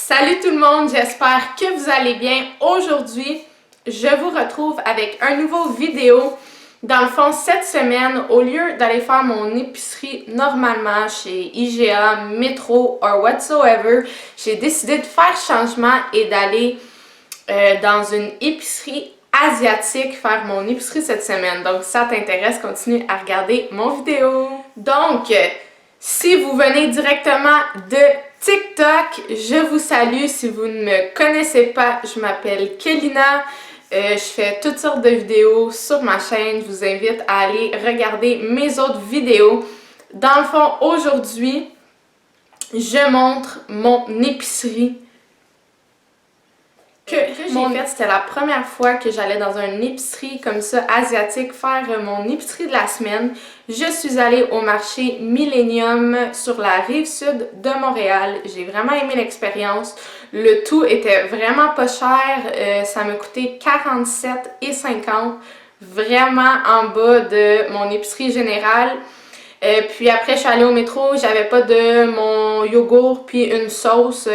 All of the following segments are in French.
Salut tout le monde, j'espère que vous allez bien. Aujourd'hui, je vous retrouve avec un nouveau vidéo. Dans le fond, cette semaine, au lieu d'aller faire mon épicerie normalement chez IGA, Metro or whatsoever, j'ai décidé de faire changement et d'aller dans une épicerie asiatique faire mon épicerie cette semaine. Donc, si ça t'intéresse, continue à regarder mon vidéo. Donc, si vous venez directement de TikTok, je vous salue. Si vous ne me connaissez pas, je m'appelle Kelina. Je fais toutes sortes de vidéos sur ma chaîne. Je vous invite à aller regarder mes autres vidéos. Dans le fond, aujourd'hui, je montre mon épicerie que j'ai faite. C'était la première fois que j'allais dans une épicerie comme ça, asiatique, faire mon épicerie de la semaine. Je suis allée au marché Millennium sur la rive sud de Montréal. J'ai vraiment aimé l'expérience. Le tout était vraiment pas cher. Ça m'a coûté 47,50$. Vraiment en bas de mon épicerie générale. Puis après, je suis allée au métro, j'avais pas de mon yogourt puis une sauce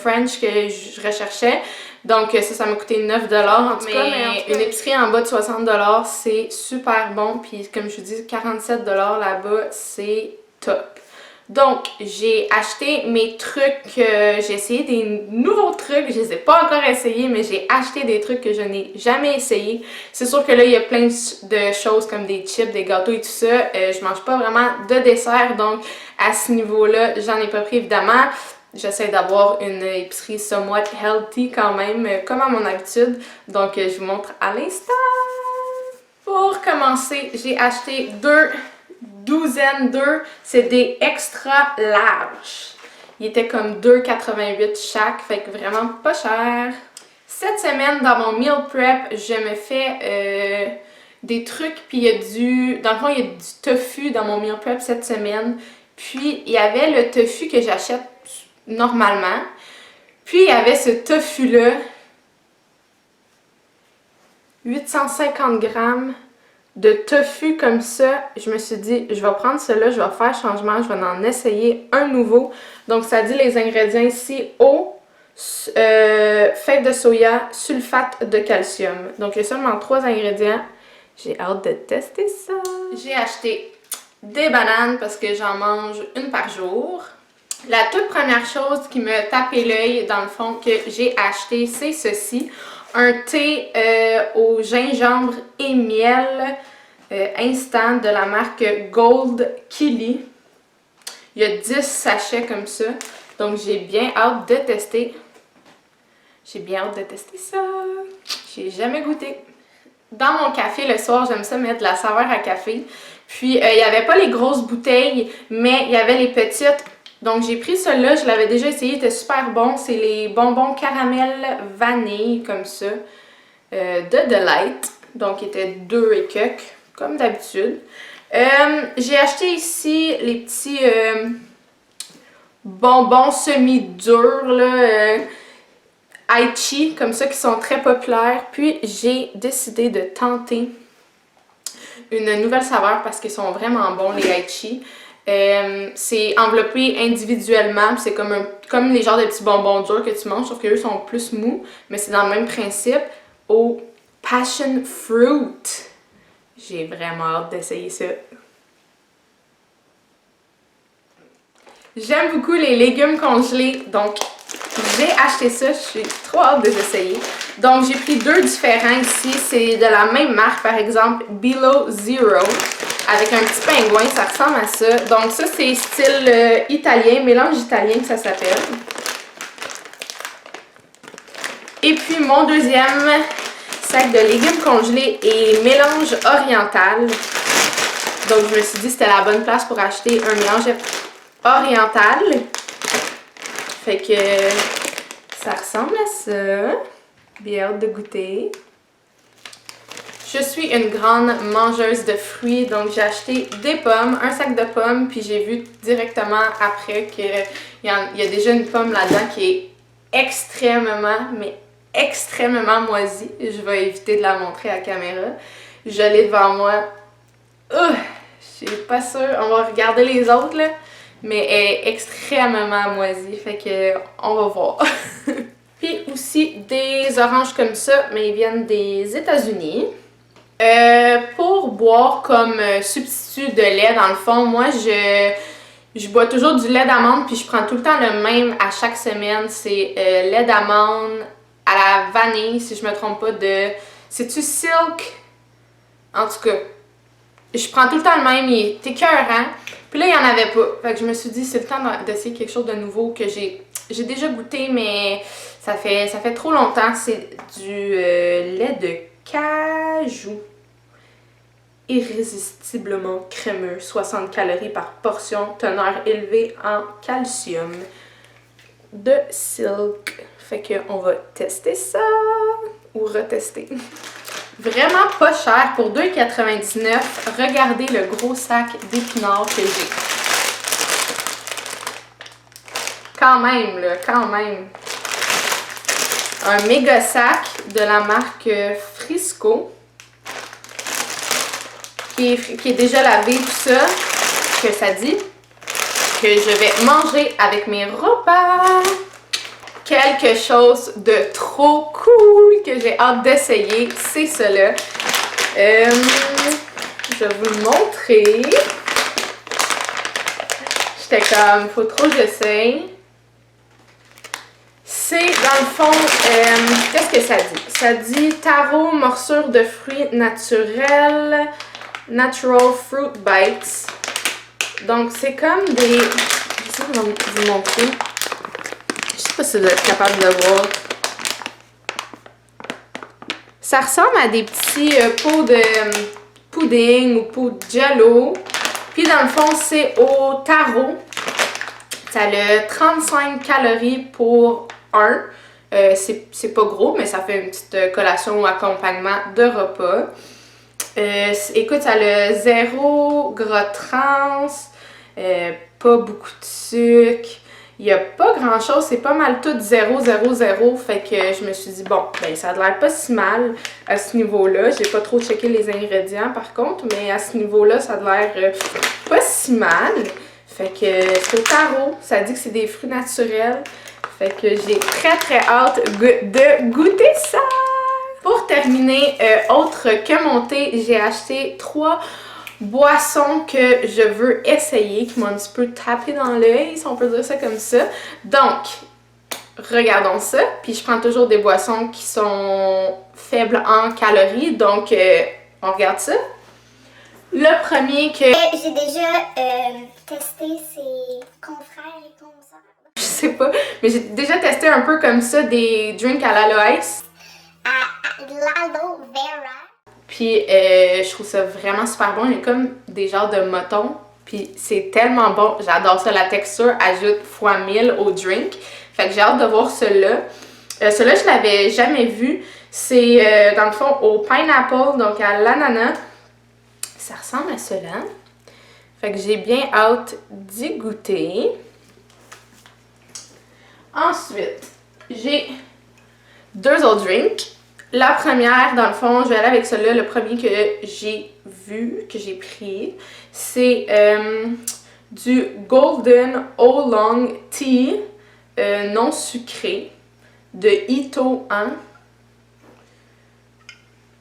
French que je recherchais. Donc ça m'a coûté 9$ en tout cas, mais une épicerie en bas de 60$, c'est super bon. Puis comme je vous dis, 47$ là-bas, c'est top. Donc, j'ai acheté mes trucs, j'ai essayé des nouveaux trucs, je les ai pas encore essayés, mais j'ai acheté des trucs que je n'ai jamais essayé. C'est sûr que là, il y a plein de choses comme des chips, des gâteaux et tout ça. Je mange pas vraiment de dessert, donc à ce niveau-là, j'en ai pas pris évidemment. J'essaie d'avoir une épicerie somewhat healthy quand même, comme à mon habitude. Donc, je vous montre à l'instant. Pour commencer, j'ai acheté deux douzaines d'œufs. C'est des extra larges. Ils étaient comme 2,88$ chaque, fait que vraiment pas cher. Cette semaine, dans mon meal prep, je me fais des trucs, puis il y a dans le fond, il y a du tofu dans mon meal prep cette semaine. Puis, il y avait le tofu que j'achète normalement. Puis, il y avait ce tofu-là, 850 grammes de tofu comme ça. Je me suis dit, je vais prendre cela, je vais faire changement, je vais en essayer un nouveau. Donc, ça dit les ingrédients ici, eau, fèves de soya, sulfate de calcium. Donc, il y a seulement 3 ingrédients. J'ai hâte de tester ça. J'ai acheté des bananes parce que j'en mange une par jour. La toute première chose qui me tapait l'œil, dans le fond, que j'ai acheté, c'est ceci. Un thé au gingembre et miel instant de la marque Gold Kili. Il y a 10 sachets comme ça. Donc, j'ai bien hâte de tester. J'ai bien hâte de tester ça. J'ai jamais goûté. Dans mon café le soir, j'aime ça mettre de la saveur à café. Puis, il n'y avait pas les grosses bouteilles, mais il y avait les petites. Donc, j'ai pris celui-là, je l'avais déjà essayé, il était super bon. C'est les bonbons caramel vanille, comme ça, de Delight. Donc, il était 2 et quelques, comme d'habitude. J'ai acheté ici les petits bonbons semi-durs, là, Aichi, comme ça, qui sont très populaires. Puis, j'ai décidé de tenter une nouvelle saveur parce qu'ils sont vraiment bons, les Aichi. C'est enveloppé individuellement, c'est comme les genres de petits bonbons durs que tu manges, sauf qu'eux sont plus mous, mais c'est dans le même principe. Au passion fruit. J'ai vraiment hâte d'essayer ça. J'aime beaucoup les légumes congelés, donc j'ai acheté ça, j'ai trop hâte de les essayer. Donc j'ai pris 2 différents ici, c'est de la même marque, par exemple Below Zero. Avec un petit pingouin, ça ressemble à ça. Donc ça, c'est style italien, mélange italien que ça s'appelle. Et puis mon deuxième sac de légumes congelés est mélange oriental. Donc je me suis dit que c'était la bonne place pour acheter un mélange oriental. Fait que ça ressemble à ça. Bien hâte de goûter. Je suis une grande mangeuse de fruits, donc j'ai acheté des pommes, un sac de pommes, puis j'ai vu directement après qu'il y a déjà une pomme là-dedans qui est extrêmement, mais extrêmement moisie. Je vais éviter de la montrer à la caméra. Je l'ai devant moi. Je suis pas sûre. On va regarder les autres, là. mais elle est extrêmement moisie, fait que on va voir. Puis aussi des oranges comme ça, mais ils viennent des États-Unis. Pour boire comme substitut de lait, dans le fond, moi je bois toujours du lait d'amande, puis je prends tout le temps le même à chaque semaine. C'est lait d'amande à la vanille, si je me trompe pas, de... C'est-tu Silk? En tout cas, je prends tout le temps le même, il est écœurant. Puis là, il n'y en avait pas. Fait que je me suis dit, c'est le temps d'essayer quelque chose de nouveau que j'ai déjà goûté, mais ça fait trop longtemps. C'est du lait de cajou. Irrésistiblement crémeux, 60 calories par portion, teneur élevée en calcium. De Silk. Fait qu'on va tester ça ou retester. Vraiment pas cher pour 2,99 $. Regardez le gros sac d'épinards que j'ai. Quand même, là, quand même. Un méga sac de la marque Frisco. Qui est déjà lavé, tout ça. Que ça dit que je vais manger avec mes repas. Quelque chose de trop cool que j'ai hâte d'essayer, c'est cela. Je vais vous le montrer. J'étais comme, faut trop que j'essaye. C'est dans le fond, qu'est-ce que ça dit? Ça dit taro, morsure de fruits naturels, natural fruit bites. Donc c'est comme des... Je vais vous montrer. Je sais pas si vous êtes capable de le voir. Ça ressemble à des petits pots de pudding ou pots de jello. Puis dans le fond, c'est au taro. Ça a 35 calories pour un. C'est pas gros, mais ça fait une petite collation ou accompagnement de repas. Écoute, ça a 0 gras trans, pas beaucoup de sucre. Il n'y a pas grand chose, c'est pas mal tout 0, 0, 0. Fait que je me suis dit, bon, ben ça a l'air pas si mal à ce niveau-là. J'ai pas trop checké les ingrédients par contre, mais à ce niveau-là, ça a l'air pas si mal. Fait que c'est au taro, ça dit que c'est des fruits naturels. Fait que j'ai très hâte de goûter ça! Pour terminer, autre que mon thé, j'ai acheté 3 boissons que je veux essayer, qui m'ont un petit peu tapé dans l'œil, si on peut dire ça comme ça. Donc, regardons ça. Puis je prends toujours des boissons qui sont faibles en calories, donc on regarde ça. Le premier que... J'ai déjà testé ses confrères et consoeurs. Je sais pas, mais j'ai déjà testé un peu comme ça des drinks à l'aloès. À l'aloe vera. Puis je trouve ça vraiment super bon. Il y a comme des genres de motons. Puis c'est tellement bon. J'adore ça. La texture ajoute fois 1000 au drink. Fait que j'ai hâte de voir celui-là. Celui-là, je l'avais jamais vu. C'est dans le fond au pineapple, donc à l'ananas. Ça ressemble à cela. Fait que j'ai bien hâte d'y goûter. Ensuite, j'ai 2 autres drinks. La première, dans le fond, je vais aller avec celui-là. Le premier que j'ai vu, que j'ai pris, c'est du Golden Oolong Tea non sucré de Ito 1.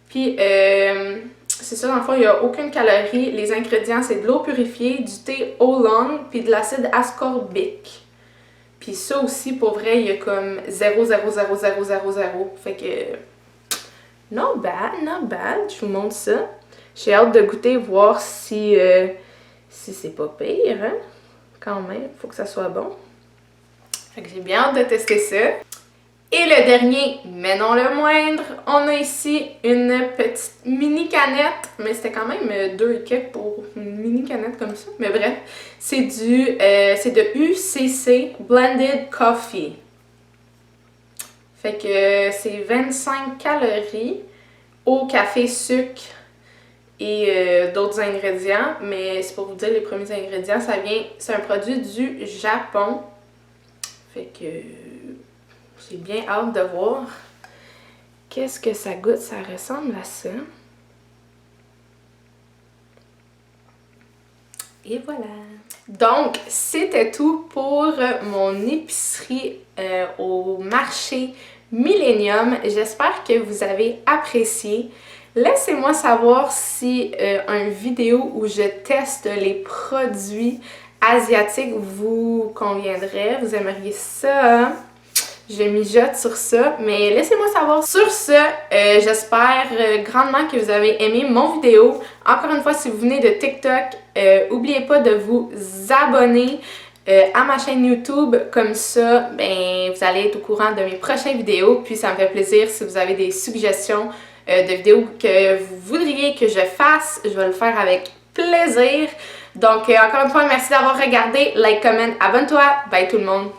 Puis, c'est ça, dans le fond, il n'y a aucune calorie. Les ingrédients, c'est de l'eau purifiée, du thé oolong, puis de l'acide ascorbique. Puis ça aussi, pour vrai, il y a comme 0,00000. Fait que... Not bad, not bad. Je vous montre ça. J'ai hâte de goûter, voir si c'est pas pire, hein? Quand même, faut que ça soit bon. Fait que j'ai bien hâte de tester ça. Et le dernier, mais non le moindre, on a ici une petite mini canette. Mais c'était quand même 2 et quelques pour une mini canette comme ça. Mais bref, c'est de UCC Blended Coffee. Fait que c'est 25 calories au café, sucre et d'autres ingrédients. Mais c'est pour vous dire, les premiers ingrédients, c'est un produit du Japon. Fait que j'ai bien hâte de voir qu'est-ce que ça goûte. Ça ressemble à ça. Et voilà. Donc, c'était tout pour mon épicerie au marché Millennium. J'espère que vous avez apprécié. Laissez-moi savoir si une vidéo où je teste les produits asiatiques vous conviendrait. Vous aimeriez ça? Je mijote sur ça, mais laissez-moi savoir. Sur ce, j'espère grandement que vous avez aimé mon vidéo. Encore une fois, si vous venez de TikTok, n'oubliez pas de vous abonner à ma chaîne YouTube. Comme ça, ben, vous allez être au courant de mes prochaines vidéos. Puis ça me fait plaisir si vous avez des suggestions de vidéos que vous voudriez que je fasse. Je vais le faire avec plaisir. Donc, encore une fois, merci d'avoir regardé. Like, comment, abonne-toi. Bye tout le monde!